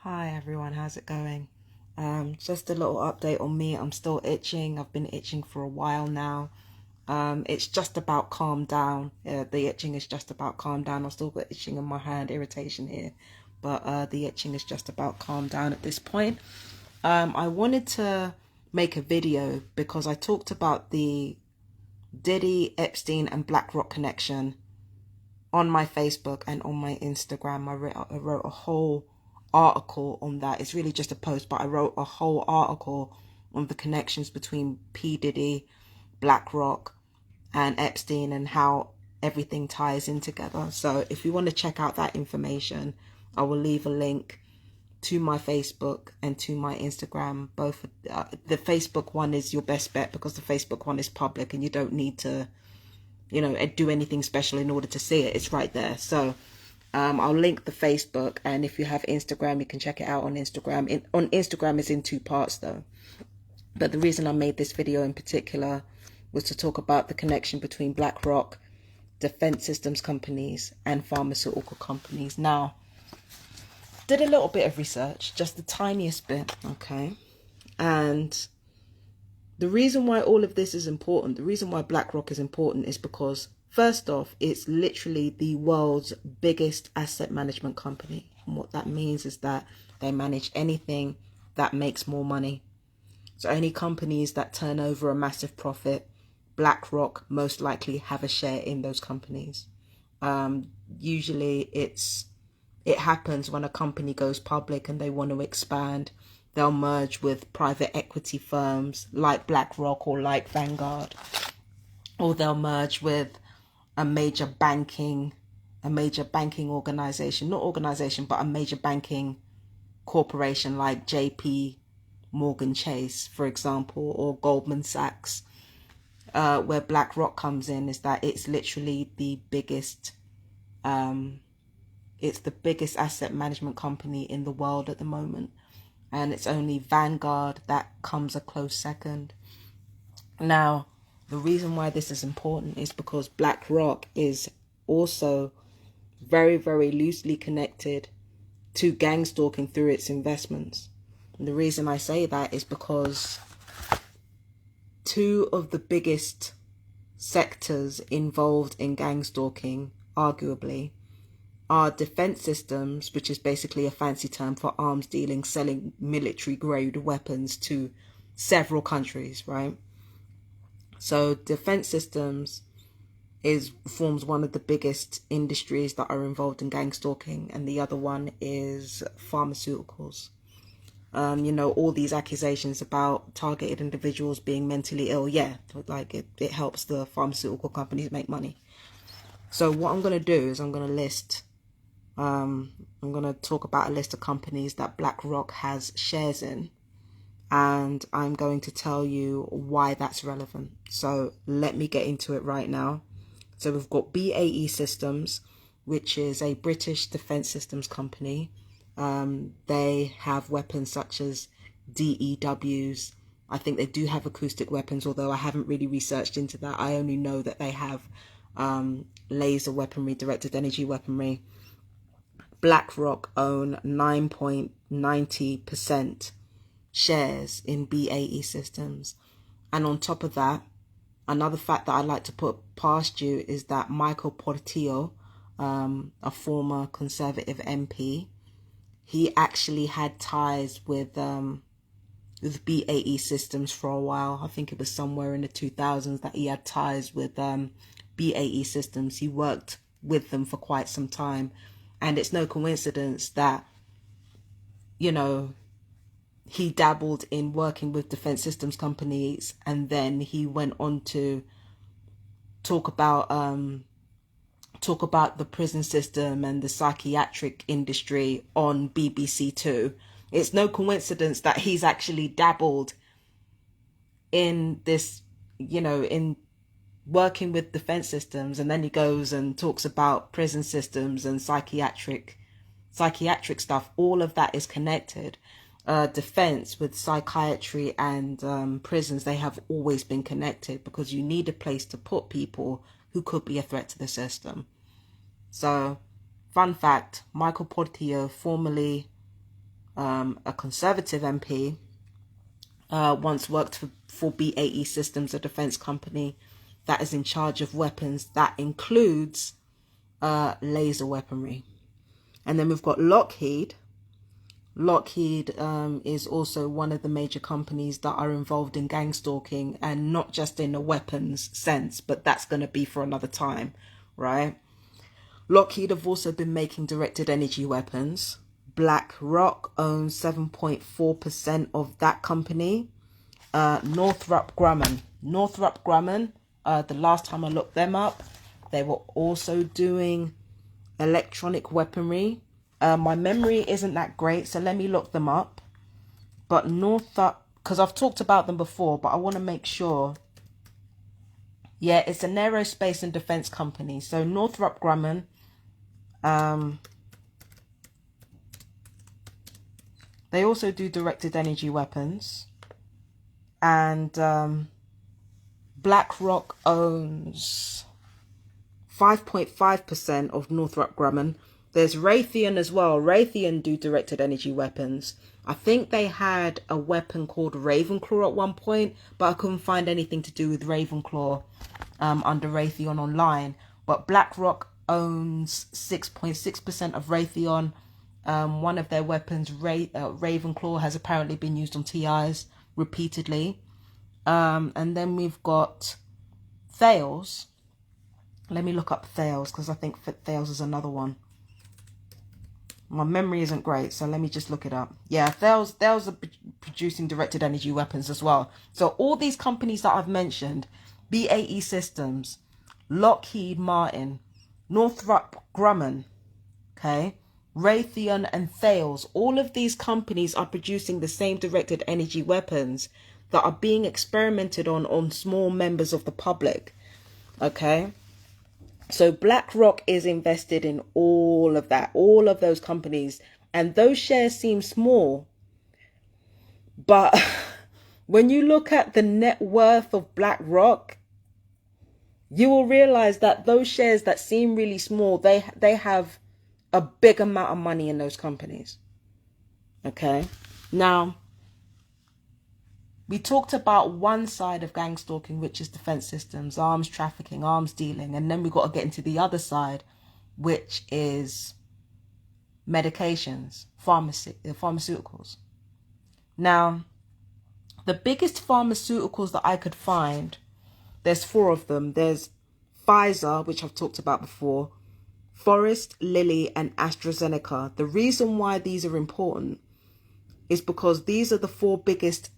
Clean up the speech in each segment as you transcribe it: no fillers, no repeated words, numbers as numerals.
Hi everyone, how's it going? Just a little update on me. I'm still itching. I've been itching for a while now. It's just about calmed down. The itching is just about calmed down. I've still got itching in my hand, irritation here, but the itching is just about calmed down at this point. I wanted to make a video because I talked about the Diddy, Epstein, and BlackRock connection on my Facebook and on my Instagram. I wrote a whole article on that. It's really just a post, but I wrote a whole article on the connections between P. Diddy, BlackRock, and Epstein and how everything ties in together. So if you want to check out that information, I will leave a link to my Facebook and to my Instagram. Both the Facebook one is your best bet because the Facebook one is public and you don't need to do anything special in order to see it. It's right there. So I'll link the Facebook, and if you have Instagram, you can check it out on Instagram. On Instagram is in two parts though. But the reason I made this video in particular was to talk about the connection between BlackRock, defense systems companies, and pharmaceutical companies. Now, did a little bit of research, just the tiniest bit, okay? And the reason why all of this is important, the reason why BlackRock is important is because, first off, it's literally the world's biggest asset management company. And what that means is that they manage anything that makes more money. So any companies that turn over a massive profit, BlackRock most likely have a share in those companies. Usually it happens when a company goes public and they want to expand. They'll merge with private equity firms like BlackRock or like Vanguard, or they'll merge with a major banking organization, not organization, but a major banking corporation like JP Morgan Chase, for example, or Goldman Sachs. Where BlackRock comes in is that it's literally the biggest, it's the biggest asset management company in the world at the moment. And it's only Vanguard that comes a close second. Now, the reason why this is important is because BlackRock is also very, very loosely connected to gangstalking through its investments. And the reason I say that is because two of the biggest sectors involved in gangstalking, arguably, are defense systems, which is basically a fancy term for arms dealing, selling military grade weapons to several countries, right? So defense systems forms one of the biggest industries that are involved in gangstalking, and the other one is pharmaceuticals. All these accusations about targeted individuals being mentally ill, like it helps the pharmaceutical companies make money. So what I'm going to do is I'm going to talk about a list of companies that BlackRock has shares in, and I'm going to tell you why that's relevant. So let me get into it right now. So we've got BAE Systems, which is a British defense systems company. They have weapons such as DEWs. I think they do have acoustic weapons, although I haven't really researched into that. I only know that they have laser weaponry, directed energy weaponry. BlackRock own 9.90% shares in BAE Systems. And on top of that, another fact that I'd like to put past you is that Michael Portillo, a former Conservative MP, he actually had ties with BAE Systems for a while. I think it was somewhere in the 2000s that he had ties with BAE Systems. He worked with them for quite some time. And it's no coincidence that, he dabbled in working with defense systems companies, and then he went on to talk about the prison system and the psychiatric industry on BBC Two. It's no coincidence that he's actually dabbled in this, in working with defense systems, and then he goes and talks about prison systems and psychiatric stuff. All of that is connected. Defense with psychiatry and prisons, they have always been connected because you need a place to put people who could be a threat to the system. So, fun fact, Michael Portillo, formerly a Conservative MP, once worked for BAE Systems, a defense company that is in charge of weapons that includes laser weaponry. And then we've got Lockheed. Lockheed is also one of the major companies that are involved in gang stalking, and not just in a weapons sense, but that's going to be for another time, right? Lockheed have also been making directed energy weapons. BlackRock owns 7.4% of that company. Northrop Grumman, the last time I looked them up, they were also doing electronic weaponry. My memory isn't that great, so let me look them up. But Northrop, because I've talked about them before, but I want to make sure. Yeah, it's an aerospace and defense company. So Northrop Grumman, they also do directed energy weapons. And BlackRock owns 5.5% of Northrop Grumman. There's Raytheon as well. Raytheon do directed energy weapons. I think they had a weapon called Ravenclaw at one point, but I couldn't find anything to do with Ravenclaw under Raytheon online. But BlackRock owns 6.6% of Raytheon. One of their weapons, Ravenclaw, has apparently been used on TIs repeatedly. And then we've got Thales. Let me look up Thales, because I think Thales is another one. My memory isn't great, so let me just look it up. Yeah, Thales are producing directed energy weapons as well. So all these companies that I've mentioned, BAE Systems, Lockheed Martin, Northrop Grumman, okay, Raytheon and Thales, all of these companies are producing the same directed energy weapons that are being experimented on small members of the public, okay? So BlackRock is invested in all of that, all of those companies, and those shares seem small. But when you look at the net worth of BlackRock, you will realize that those shares that seem really small, they have a big amount of money in those companies. Okay. Now, we talked about one side of gang stalking, which is defense systems, arms trafficking, arms dealing. And then we got to get into the other side, which is medications, pharmaceuticals. Now, the biggest pharmaceuticals that I could find, there's 4 of them. There's Pfizer, which I've talked about before, Forest, Lilly, and AstraZeneca. The reason why these are important is because these are the 4 biggest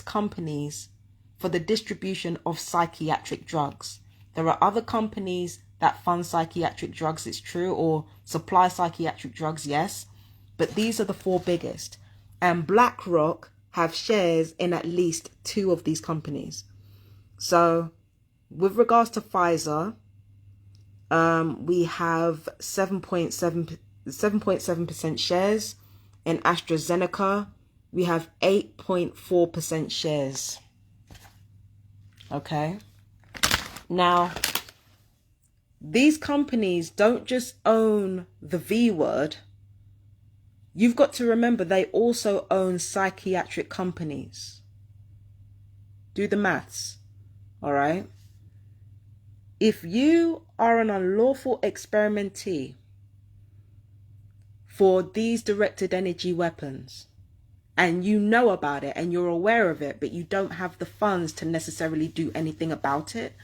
companies for the distribution of psychiatric drugs. There are other companies that fund psychiatric drugs, it's true, or supply psychiatric drugs, yes, but these are the 4 biggest. And BlackRock have shares in at least 2 of these companies. So with regards to Pfizer, we have 7.7% shares. In AstraZeneca, we have 8.4% shares. Okay. Now, these companies don't just own the V word. You've got to remember they also own psychiatric companies. Do the maths. All right. If you are an unlawful experimentee for these directed energy weapons, and you know about it and you're aware of it, but you don't have the funds to necessarily do anything about it,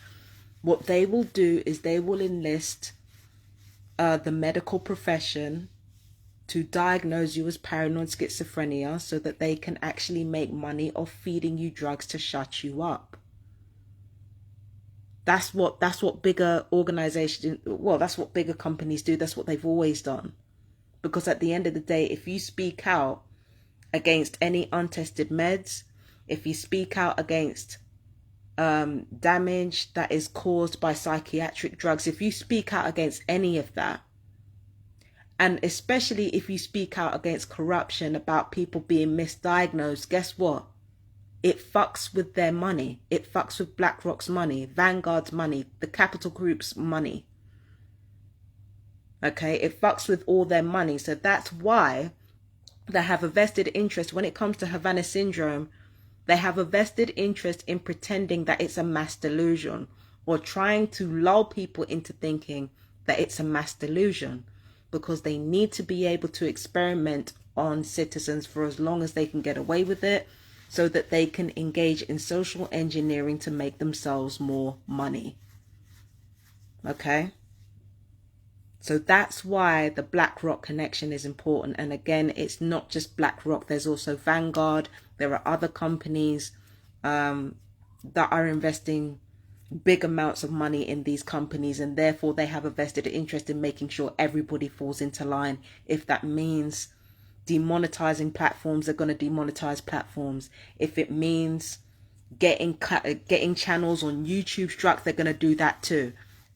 what they will do is they will enlist the medical profession to diagnose you as paranoid schizophrenia so that they can actually make money off feeding you drugs to shut you up. That's what bigger organizations, well, that's what bigger companies do. That's what they've always done. Because at the end of the day, if you speak out against any untested meds, if you speak out against damage that is caused by psychiatric drugs, if you speak out against any of that, and especially if you speak out against corruption, about people being misdiagnosed, guess what? It fucks with their money. It fucks with BlackRock's money, Vanguard's money, the Capital Group's money. Okay, it fucks with all their money. So that's why they have a vested interest when it comes to Havana syndrome. They have a vested interest in pretending that it's a mass delusion, or trying to lull people into thinking that it's a mass delusion, because they need to be able to experiment on citizens for as long as they can get away with it, so that they can engage in social engineering to make themselves more money. Okay? So that's why the BlackRock connection is important. And again, it's not just BlackRock. There's also Vanguard. There are other companies that are investing big amounts of money in these companies. And therefore, they have a vested interest in making sure everybody falls into line. If that means demonetizing platforms, they're going to demonetize platforms. If it means getting channels on YouTube struck, they're going to do that too.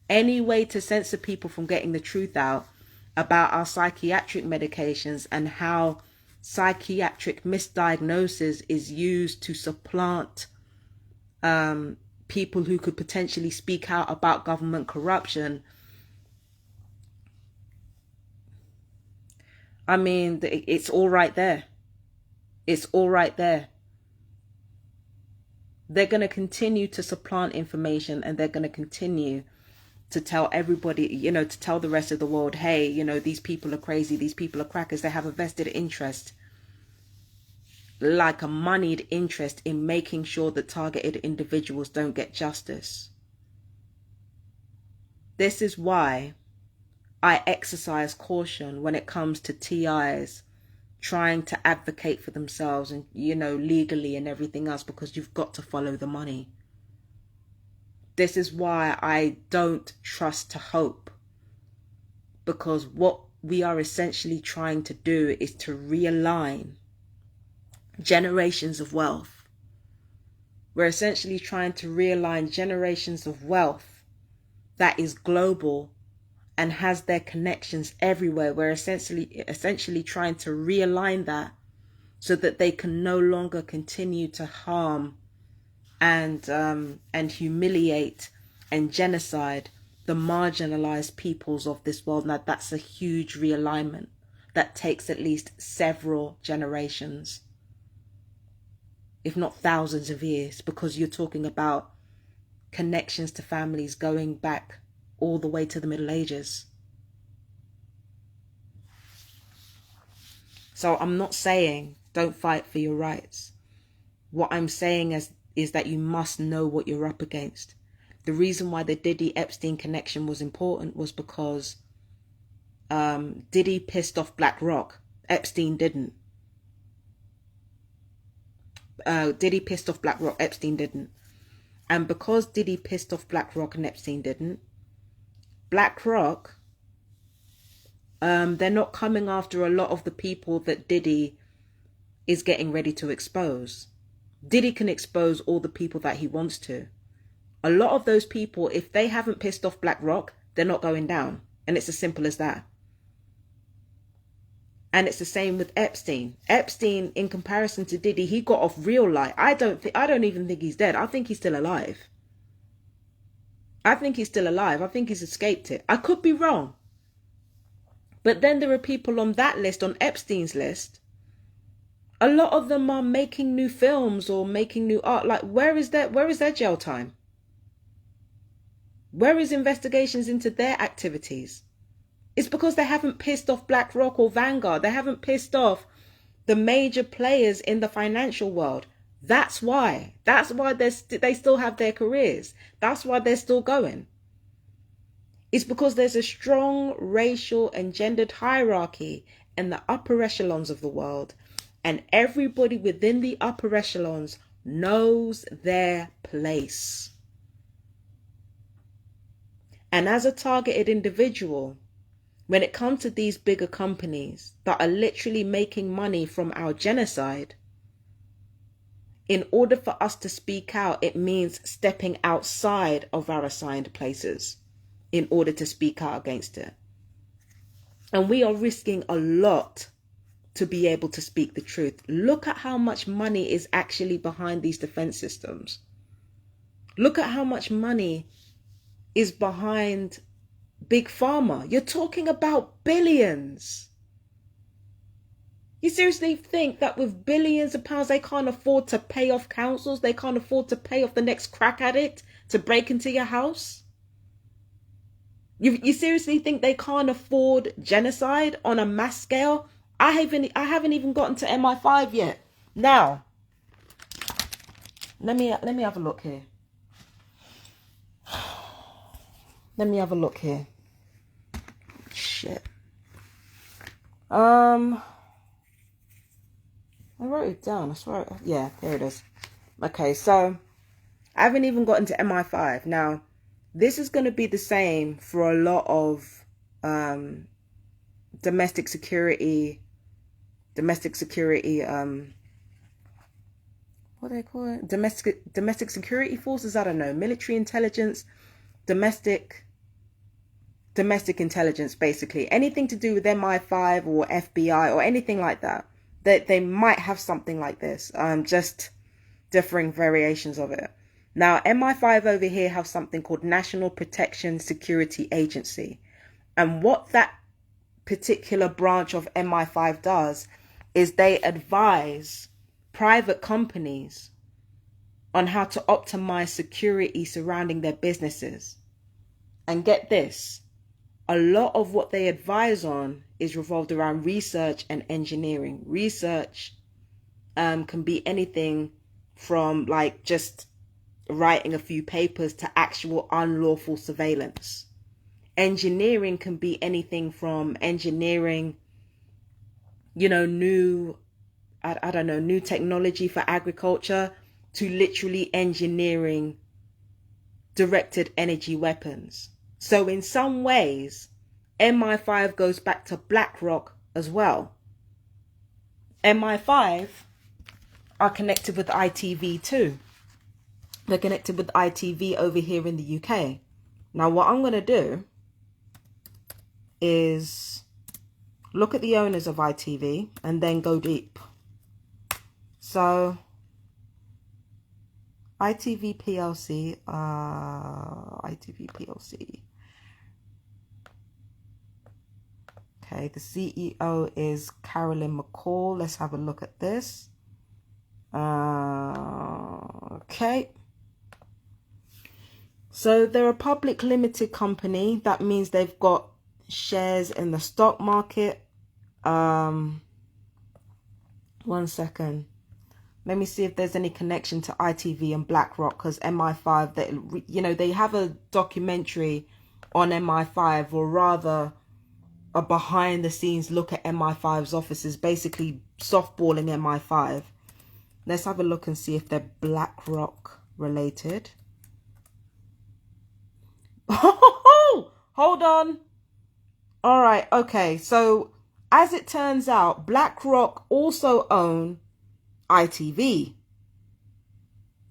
Any way to censor people from getting the truth out about our psychiatric medications and how psychiatric misdiagnosis is used to supplant people who could potentially speak out about government corruption. I mean, it's all right there. It's all right there. They're going to continue to supplant information, and they're going to continue to tell everybody, to tell the rest of the world, hey, these people are crazy, these people are crackers. They have a vested interest, like a moneyed interest, in making sure that targeted individuals don't get justice. This is why I exercise caution when it comes to TIs trying to advocate for themselves and, legally and everything else, because you've got to follow the money. This is why I don't trust to hope, because what we are essentially trying to do is to realign generations of wealth. We're essentially trying to realign generations of wealth that is global and has their connections everywhere. We're essentially trying to realign that so that they can no longer continue to harm and humiliate and genocide the marginalized peoples of this world. Now, that's a huge realignment that takes at least several generations, if not thousands of years, because you're talking about connections to families going back all the way to the Middle Ages. So I'm not saying don't fight for your rights. What I'm saying is that you must know what you're up against. The reason why the Diddy Epstein connection was important was because Diddy pissed off BlackRock. Epstein didn't. Diddy pissed off BlackRock. Epstein didn't. And because Diddy pissed off BlackRock and Epstein didn't, BlackRock, they're not coming after a lot of the people that Diddy is getting ready to expose. Diddy can expose all the people that he wants to. A lot of those people, if they haven't pissed off BlackRock, they're not going down. And it's as simple as that. And it's the same with Epstein. Epstein, in comparison to Diddy, he got off real light. I don't even think he's dead. I think he's still alive. I think he's still alive. I think he's escaped it. I could be wrong. But then there are people on that list, on Epstein's list. A lot of them are making new films or making new art. Like, where is their jail time? Where is investigations into their activities? It's because they haven't pissed off BlackRock or Vanguard. They haven't pissed off the major players in the financial world. That's why. That's why they still have their careers. That's why they're still going. It's because there's a strong racial and gendered hierarchy in the upper echelons of the world. And everybody within the upper echelons knows their place. And as a targeted individual, when it comes to these bigger companies that are literally making money from our genocide, in order for us to speak out, it means stepping outside of our assigned places in order to speak out against it. And we are risking a lot to be able to speak the truth. Look at how much money is actually behind these defense systems. Look at how much money is behind Big Pharma. You're talking about billions. You seriously think that with billions of pounds, they can't afford to pay off councils? They can't afford to pay off the next crack addict to break into your house? You seriously think they can't afford genocide on a mass scale? I haven't even gotten to MI5 yet. Now, let me have a look here. Let me have a look here. Shit. I wrote it down. I swear. Yeah, there it is. Okay, so I haven't even gotten to MI5. Now, this is going to be the same for a lot of domestic security, what do they call it? Domestic security forces, I don't know, military intelligence, domestic intelligence, basically. Anything to do with MI5 or FBI or anything like that. They might have something like this, just differing variations of it. Now, MI5 over here have something called National Protection Security Agency. And what that particular branch of MI5 does is they advise private companies on how to optimize security surrounding their businesses. And get this, a lot of what they advise on is revolved around research and engineering. Research can be anything from like just writing a few papers to actual unlawful surveillance. Engineering can be anything from engineering, new technology for agriculture to literally engineering directed energy weapons. So in some ways, MI5 goes back to BlackRock as well. MI5 are connected with ITV too. They're connected with ITV over here in the UK. Now, what I'm going to do is look at the owners of ITV and then go deep. So, ITV PLC, Okay, the CEO is Carolyn McCall. Let's have a look at this. Okay. So they're a public limited company. That means they've got shares in the stock market. 1 second. Let me see if there's any connection to ITV and BlackRock, because MI5, they have a documentary on MI5, or rather a behind the scenes look at MI5's offices, basically softballing MI5. Let's have a look and see if they're BlackRock related. Hold on. All right. Okay. So as it turns out, BlackRock also own ITV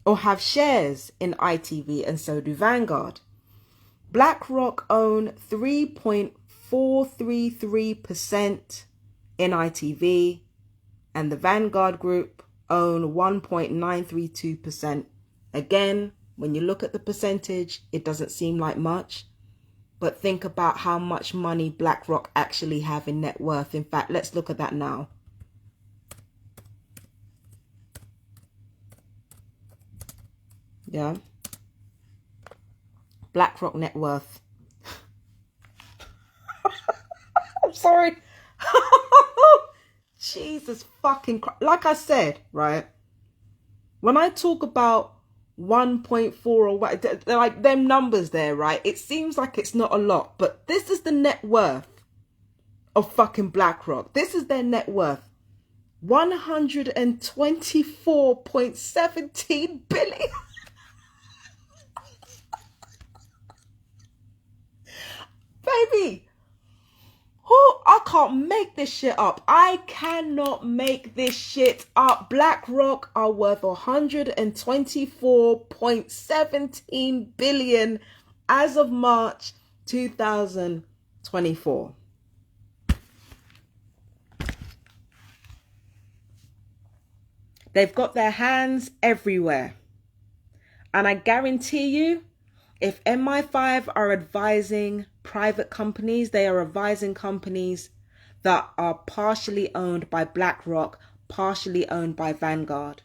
or have shares in ITV, and so do Vanguard. BlackRock own 3.433% in ITV, and the Vanguard Group own 1.932%. Again, when you look at the percentage, it doesn't seem like much, but think about how much money BlackRock actually have in net worth. In fact, let's look at that now. Yeah. BlackRock net worth. I'm sorry. Jesus fucking Christ. Like I said, right? When I talk about 1.4 or what, like them numbers there, right? It seems like it's not a lot, but this is the net worth of fucking BlackRock. This is their net worth. 124.17 billion. Baby, I can't make this shit up. I cannot make this shit up. BlackRock are worth 124.17 billion as of March 2024. They've got their hands everywhere. And I guarantee you, if MI5 are advising private companies. They are advising companies that are partially owned by BlackRock, partially owned by Vanguard,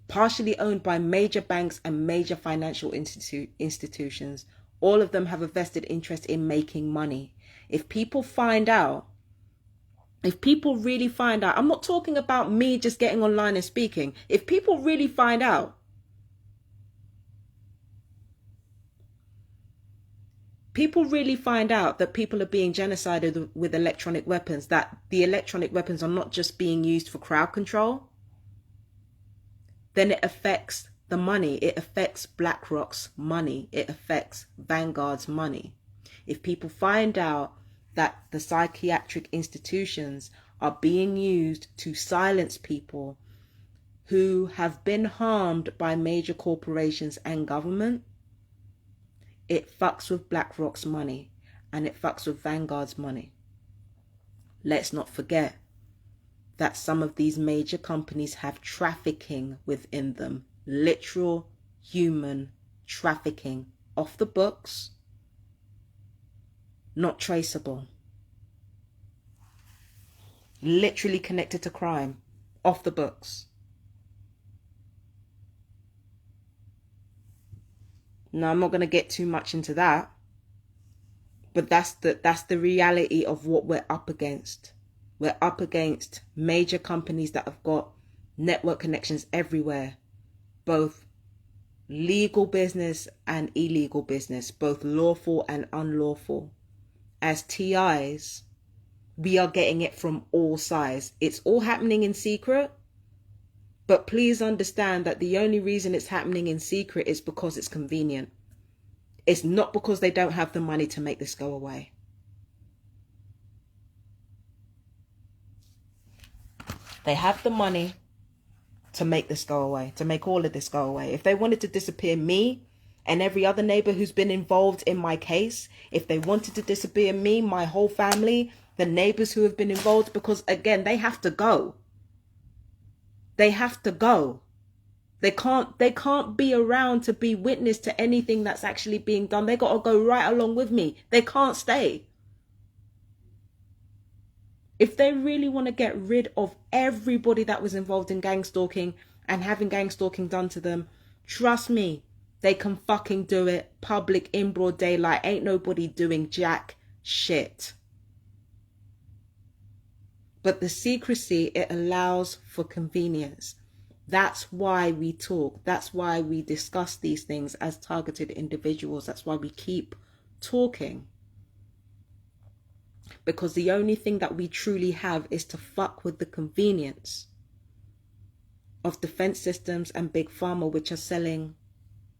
partially owned by major banks and major financial institutions. All of them have a vested interest in making money. If people find out, if people really find out, I'm not talking about me just getting online and speaking. If people really find out, that people are being genocided with electronic weapons, that the electronic weapons are not just being used for crowd control, then it affects the money. It affects BlackRock's money. It affects Vanguard's money. If people find out that the psychiatric institutions are being used to silence people who have been harmed by major corporations and government, it fucks with BlackRock's money and it fucks with Vanguard's money. Let's not forget that some of these major companies have trafficking within them, literal human trafficking, off the books, not traceable, literally connected to crime, off the books. Now, I'm not going to get too much into that, but that's the reality of what we're up against. We're up against major companies that have got network connections everywhere, both legal business and illegal business, both lawful and unlawful. As TIs, we are getting it from all sides. It's all happening in secret, but please understand that the only reason it's happening in secret is because it's convenient. It's not because they don't have the money to make this go away. They have the money to make this go away, to make all of this go away. If they wanted to disappear me and every other neighbor who's been involved in my case, if they wanted to disappear me, my whole family, the neighbors who have been involved, because again, they have to go. They have to go. They can't be around to be witness to anything that's actually being done. They got to go right along with me. They can't stay. If they really want to get rid of everybody that was involved in gangstalking and having gangstalking done to them, trust me, they can fucking do it. Public, in broad daylight. Ain't nobody doing jack shit. But the secrecy, it allows for convenience. That's why we talk. That's why we discuss these things as targeted individuals. That's why we keep talking. Because the only thing that we truly have is to fuck with the convenience of defense systems and big pharma, which are selling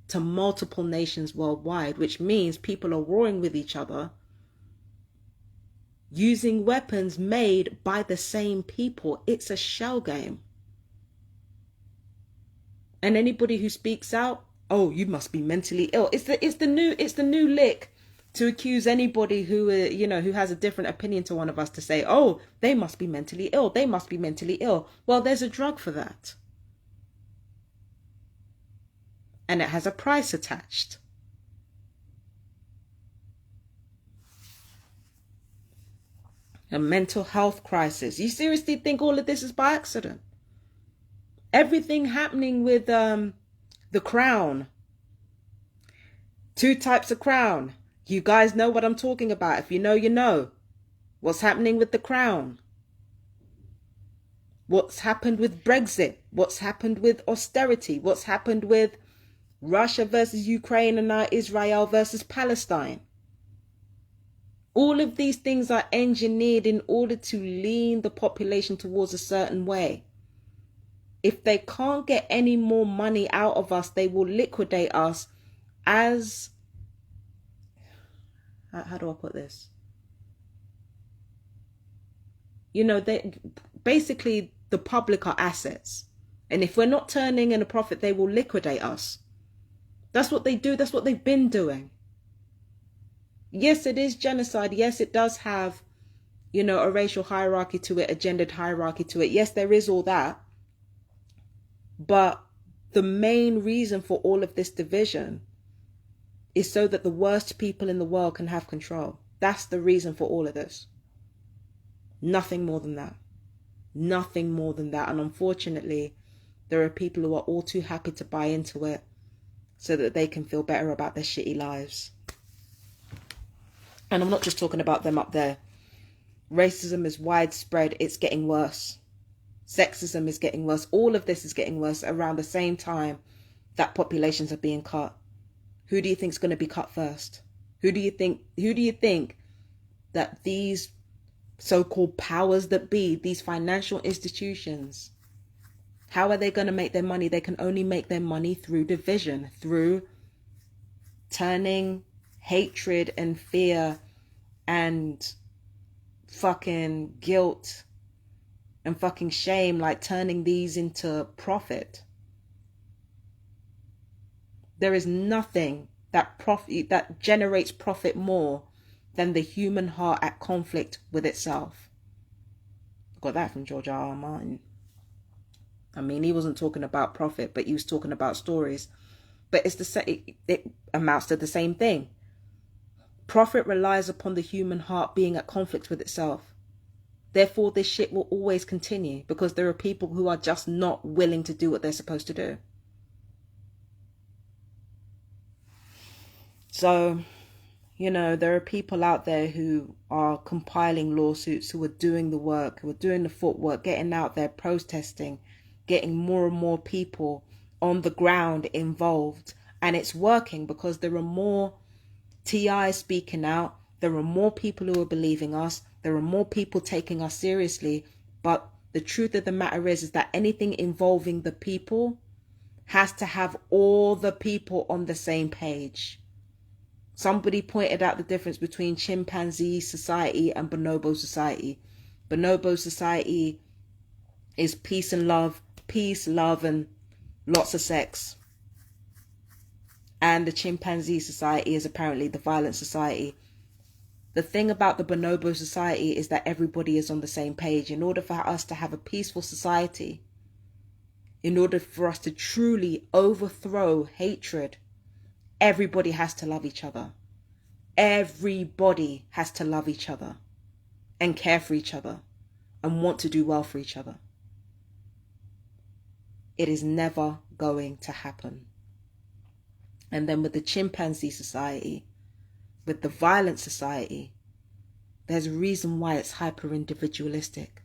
to multiple nations worldwide, which means people are warring with each other using weapons made by the same people. It's a shell game. And anybody who speaks out, oh, you must be mentally ill. It's the new lick to accuse anybody who who has a different opinion to one of us, to say, oh, they must be mentally ill. They must be mentally ill. Well, there's a drug for that. And it has a price attached. A mental health crisis. You seriously think all of this is by accident? Everything happening with the crown. 2 types of crown. You guys know what I'm talking about. If you know, you know. What's happening with the crown? What's happened with Brexit? What's happened with austerity? What's happened with Russia versus Ukraine and now Israel versus Palestine? All of these things are engineered in order to lean the population towards a certain way. If they can't get any more money out of us, they will liquidate us as... How do I put this? They basically, the public are assets. And if we're not turning in a profit, they will liquidate us. That's what they do. That's what they've been doing. Yes, it is genocide. Yes, it does have, a racial hierarchy to it, a gendered hierarchy to it. Yes, there is all that. But the main reason for all of this division is so that the worst people in the world can have control. That's the reason for all of this. Nothing more than that. Nothing more than that. And unfortunately, there are people who are all too happy to buy into it so that they can feel better about their shitty lives. And I'm not just talking about them up there. Racism is widespread. It's getting worse. Sexism is getting worse. All of this is getting worse around the same time that populations are being cut. Who do you think is going to be cut first? Who do you think that these so-called powers that be, these financial institutions, how are they going to make their money? They can only make their money through division, through turning hatred and fear and fucking guilt and fucking shame, like turning these into profit. There is nothing that generates profit more than the human heart at conflict with itself. Got that from George R. R. Martin. I mean, he wasn't talking about profit, but he was talking about stories. But it amounts to the same thing. Profit relies upon the human heart being at conflict with itself. Therefore, this shit will always continue because there are people who are just not willing to do what they're supposed to do. So, you know, there are people out there who are compiling lawsuits, who are doing the work, who are doing the footwork, getting out there, protesting, getting more and more people on the ground involved. And it's working because there are more TIs speaking out. There are more people who are believing us. There are more people taking us seriously. But the truth of the matter is that anything involving the people has to have all the people on the same page. Somebody pointed out the difference between chimpanzee society and bonobo society. Bonobo society is peace, love, and lots of sex. And the chimpanzee society is apparently the violent society. The thing about the bonobo society is that everybody is on the same page. In order for us to have a peaceful society, in order for us to truly overthrow hatred, everybody has to love each other. Everybody has to love each other and care for each other and want to do well for each other. It is never going to happen. And then with the chimpanzee society, with the violent society, there's a reason why it's hyper individualistic.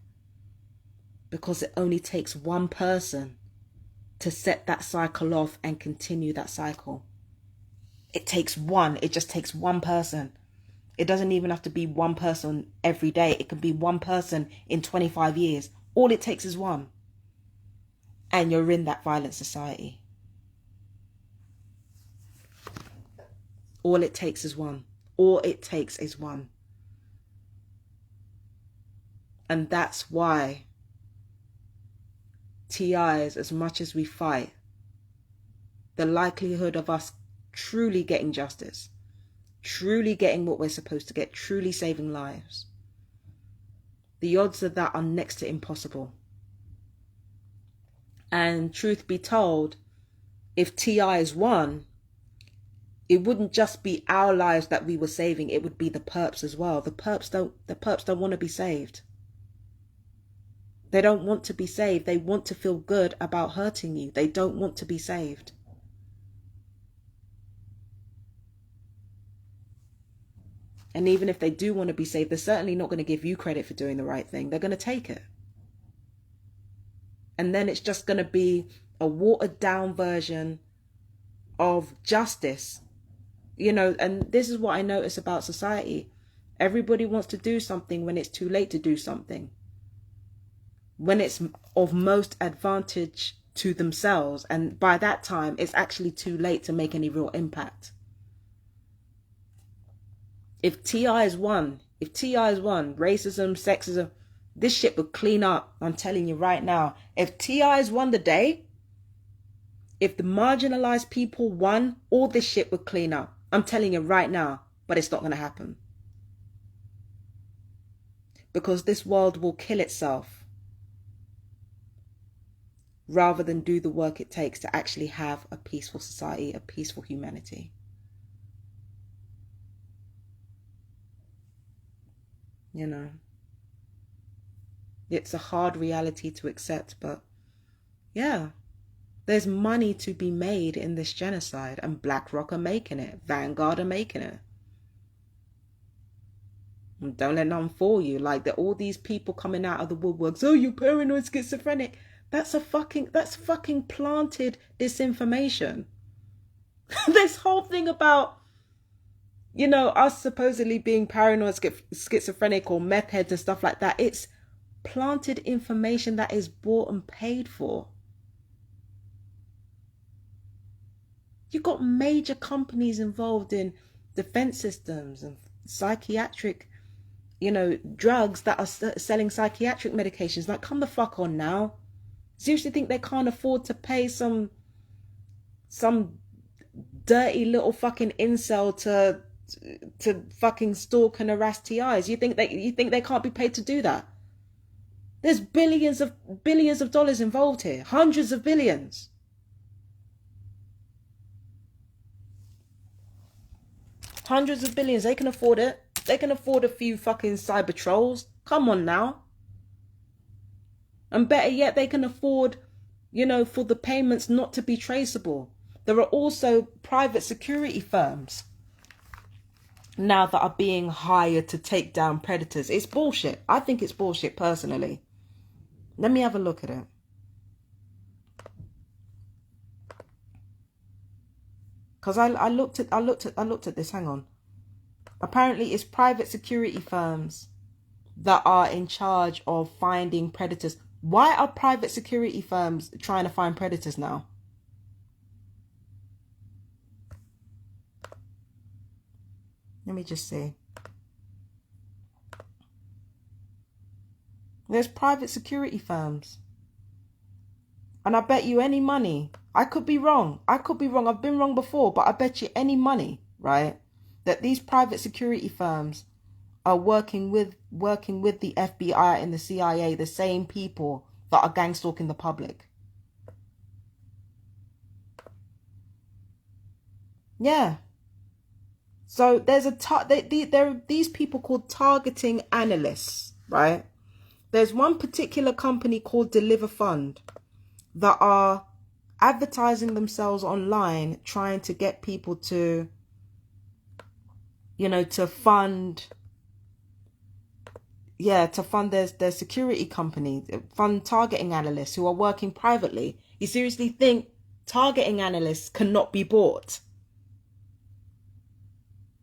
Because it only takes one person to set that cycle off and continue that cycle. It just takes one person. It doesn't even have to be one person every day. It can be one person in 25 years. All it takes is one. And you're in that violent society. All it takes is one. All it takes is one. And that's why TIs, as much as we fight, the likelihood of us truly getting justice, truly getting what we're supposed to get, truly saving lives, the odds of that are next to impossible. And truth be told, if TIs won, it wouldn't just be our lives that we were saving, it would be the perps as well. The perps don't want to be saved. They don't want to be saved. They want to feel good about hurting you. They don't want to be saved. And even if they do want to be saved, they're certainly not going to give you credit for doing the right thing. They're going to take it. And then it's just going to be a watered down version of justice. You know, and this is what I notice about society. Everybody wants to do something when it's too late to do something. When it's of most advantage to themselves. And by that time, it's actually too late to make any real impact. If TIs won, racism, sexism, this shit would clean up. I'm telling you right now. If TIs won the day, if the marginalized people won, all this shit would clean up. I'm telling you right now, but it's not going to happen. Because this world will kill itself rather than do the work it takes to actually have a peaceful society, a peaceful humanity. you know. It's a hard reality to accept, but yeah, there's money to be made in this genocide, and BlackRock are making it. Vanguard are making it. And don't let nothing fool you. Like, all these people coming out of the woodworks. Oh, you're paranoid schizophrenic. That's fucking planted disinformation. This whole thing about, you know, us supposedly being paranoid schizophrenic or meth heads and stuff like that. It's planted information that is bought and paid for. You've got major companies involved in defense systems and psychiatric, you know, drugs that are selling psychiatric medications. Like, come the fuck on now. Seriously think they can't afford to pay some dirty little fucking incel to fucking stalk and harass TIs? You think they can't be paid to do that? There's billions of dollars involved here. Hundreds of billions. Hundreds of billions. They can afford it. They can afford a few fucking cyber trolls. Come on now. And better yet, they can afford, you know, for the payments not to be traceable. There are also private security firms now that are being hired to take down predators. It's bullshit. I think it's bullshit personally. Let me have a look at it. Because I looked at this. Hang on. Apparently it's private security firms that are in charge of finding predators. Why are private security firms trying to find predators now? Let me just see. There's private security firms. And I bet you any money, I could be wrong. I've been wrong before, but I bet you any money, right, that these private security firms are working with the FBI and the CIA, the same people that are gangstalking the public. Yeah. So there are these people called targeting analysts, right? There's one particular company called Deliver Fund that are advertising themselves online, trying to get people to, you know, to fund their security company, fund targeting analysts who are working privately. You seriously think targeting analysts cannot be bought?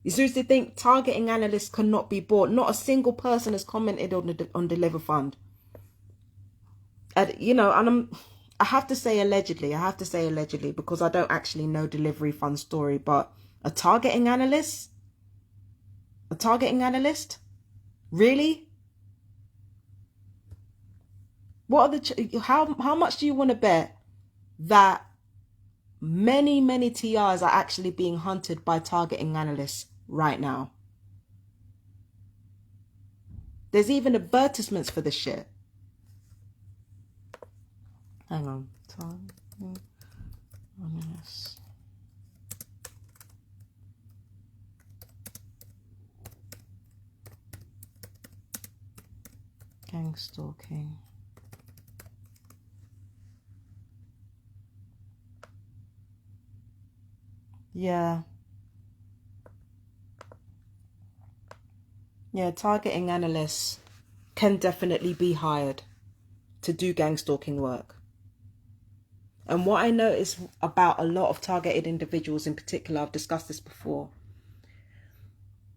You seriously think targeting analysts cannot be bought? Not a single person has commented on Deliver Fund. And, you know, and I have to say allegedly. I have to say allegedly because I don't actually know Delivery Fund's story. But a targeting analyst? A targeting analyst? Really? What are how much do you want to bet that many TIs are actually being hunted by targeting analysts right now? There's even advertisements for this shit. Hang on. Targeting analysts. Gangstalking. Yeah. Yeah, targeting analysts can definitely be hired to do gangstalking work. And what I notice about a lot of targeted individuals in particular, I've discussed this before,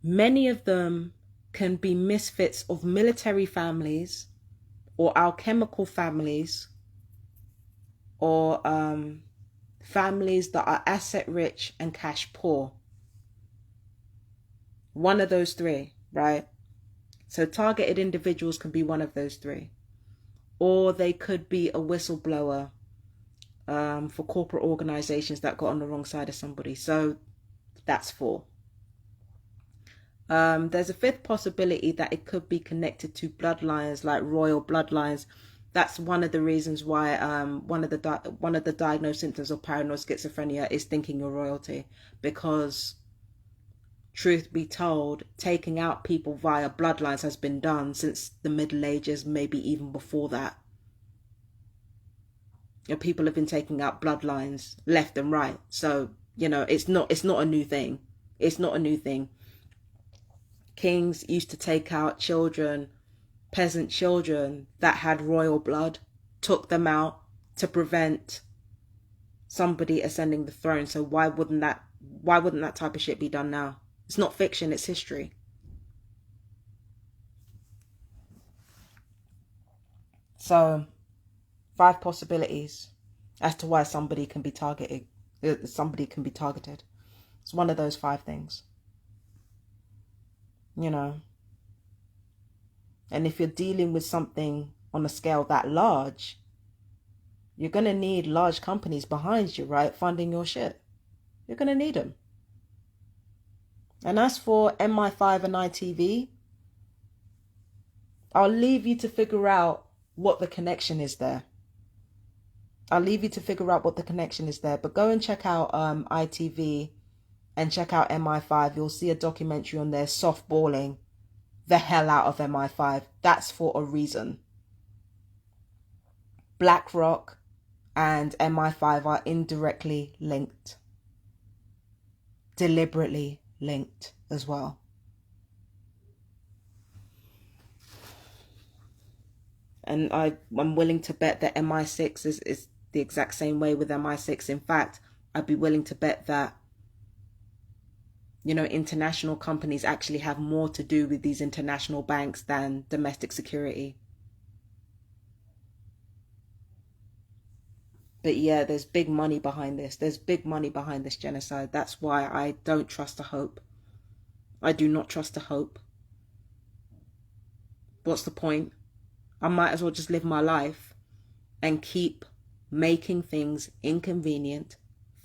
many of them can be misfits of military families or alchemical families or families that are asset rich and cash poor. One of those three, right? So targeted individuals can be one of those three. Or they could be a whistleblower for corporate organizations that got on the wrong side of somebody. So that's 4. There's a 5th possibility that it could be connected to bloodlines, like royal bloodlines. That's one of the reasons why one of the diagnosed symptoms of paranoid schizophrenia is thinking you're royalty, because truth be told, taking out people via bloodlines has been done since the Middle Ages, maybe even before that. You know, people have been taking out bloodlines left and right. So, you know, it's not a new thing. It's not a new thing. Kings used to take out children, peasant children that had royal blood, took them out to prevent somebody ascending the throne. So why wouldn't that type of shit be done now? It's not fiction, it's history. So 5 possibilities as to why somebody can be targeted. It's one of those 5 things. You know. And if you're dealing with something on a scale that large, you're going to need large companies behind you, right? Funding your shit. You're going to need them. And as for MI5 and ITV, I'll leave you to figure out what the connection is there. But go and check out ITV and check out MI5. You'll see a documentary on there softballing the hell out of MI5. That's for a reason. BlackRock and MI5 are indirectly linked. Deliberately linked as well. And I'm willing to bet that MI6 is the exact same way with MI6. In fact, I'd be willing to bet that, you know, international companies actually have more to do with these international banks than domestic security. But yeah, there's big money behind this. There's big money behind this genocide. That's why I don't trust the hope. I do not trust the hope. What's the point? I might as well just live my life and keep making things inconvenient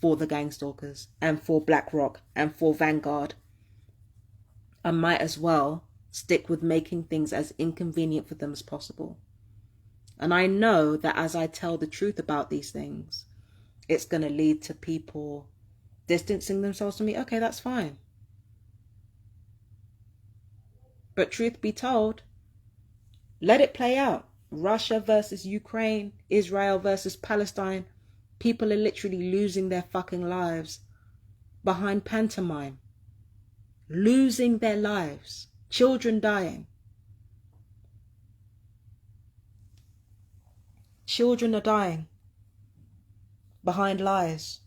for the gangstalkers and for BlackRock and for Vanguard. I might as well stick with making things as inconvenient for them as possible. And I know that as I tell the truth about these things, it's going to lead to people distancing themselves from me. Okay, that's fine. But truth be told, let it play out. Russia versus Ukraine, Israel versus Palestine. People are literally losing their fucking lives behind pantomime. Losing their lives. Children dying. Children are dying behind lies.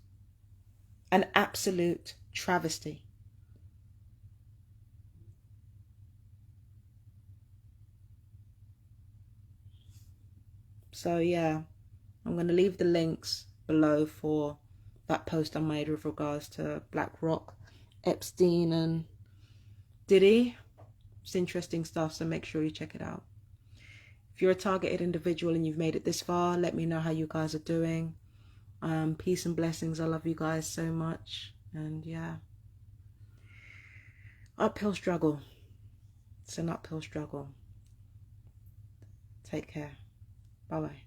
An absolute travesty. So yeah, I'm going to leave the links below for that post I made with regards to BlackRock, Epstein and Diddy. It's interesting stuff, so make sure you check it out. If you're a targeted individual and you've made it this far, let me know how you guys are doing. Peace and blessings. I love you guys so much. And yeah, uphill struggle. It's an uphill struggle. Take care. Bye-bye.